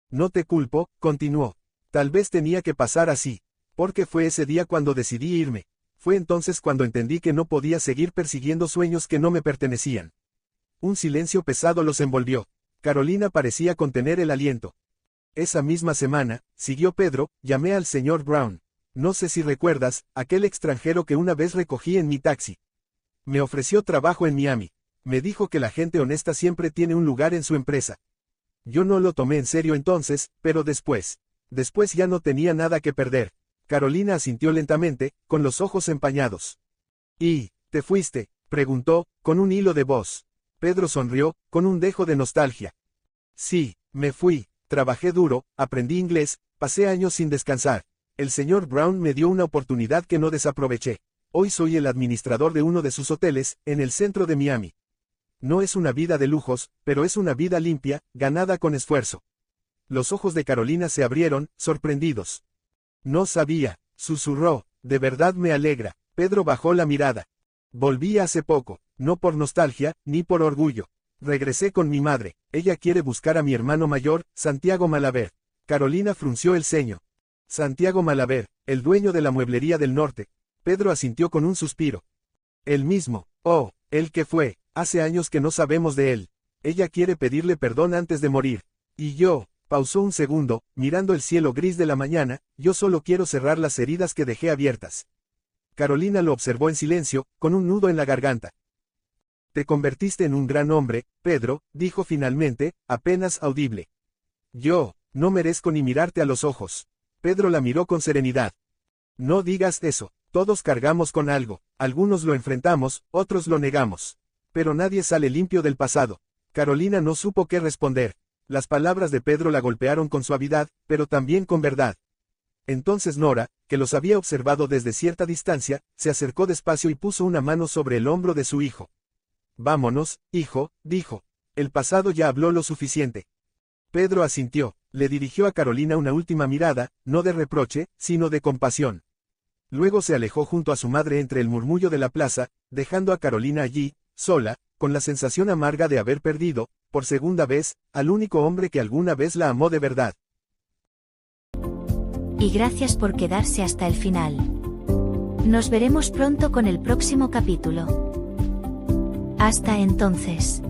Speaker 2: No te culpo, continuó. Tal vez tenía que pasar así. Porque fue ese día cuando decidí irme. Fue entonces cuando entendí que no podía seguir persiguiendo sueños que no me pertenecían. Un silencio pesado los envolvió. Carolina parecía contener el aliento. Esa misma semana, siguió Pedro, llamé al señor Brown. No sé si recuerdas, aquel extranjero que una vez recogí en mi taxi. Me ofreció trabajo en Miami. Me dijo que la gente honesta siempre tiene un lugar en su empresa. Yo no lo tomé en serio entonces, pero después ya no tenía nada que perder. Carolina asintió lentamente, con los ojos empañados. ¿Y, te fuiste?, preguntó, con un hilo de voz. Pedro sonrió, con un dejo de nostalgia. Sí, me fui, trabajé duro, aprendí inglés, pasé años sin descansar. El señor Brown me dio una oportunidad que no desaproveché. Hoy soy el administrador de uno de sus hoteles, en el centro de Miami. No es una vida de lujos, pero es una vida limpia, ganada con esfuerzo. Los ojos de Carolina se abrieron, sorprendidos. No sabía, susurró, de verdad me alegra. Pedro bajó la mirada. Volví hace poco, no por nostalgia, ni por orgullo. Regresé con mi madre, ella quiere buscar a mi hermano mayor, Santiago Malaver. Carolina frunció el ceño. Santiago Malaver, el dueño de la mueblería del norte. Pedro asintió con un suspiro. El mismo, oh, el que fue, hace años que no sabemos de él. Ella quiere pedirle perdón antes de morir. Y yo, pausó un segundo, mirando el cielo gris de la mañana, yo solo quiero cerrar las heridas que dejé abiertas. Carolina lo observó en silencio, con un nudo en la garganta. Te convertiste en un gran hombre, Pedro, dijo finalmente, apenas audible. Yo, no merezco ni mirarte a los ojos. Pedro la miró con serenidad. No digas eso, todos cargamos con algo, algunos lo enfrentamos, otros lo negamos. Pero nadie sale limpio del pasado. Carolina no supo qué responder. Las palabras de Pedro la golpearon con suavidad, pero también con verdad. Entonces Nora, que los había observado desde cierta distancia, se acercó despacio y puso una mano sobre el hombro de su hijo. Vámonos, hijo, dijo. El pasado ya habló lo suficiente. Pedro asintió, le dirigió a Carolina una última mirada, no de reproche, sino de compasión. Luego se alejó junto a su madre entre el murmullo de la plaza, dejando a Carolina allí, sola, con la sensación amarga de haber perdido, por segunda vez, al único hombre que alguna vez la amó de verdad.
Speaker 1: Y gracias por quedarse hasta el final. Nos veremos pronto con el próximo capítulo. Hasta entonces.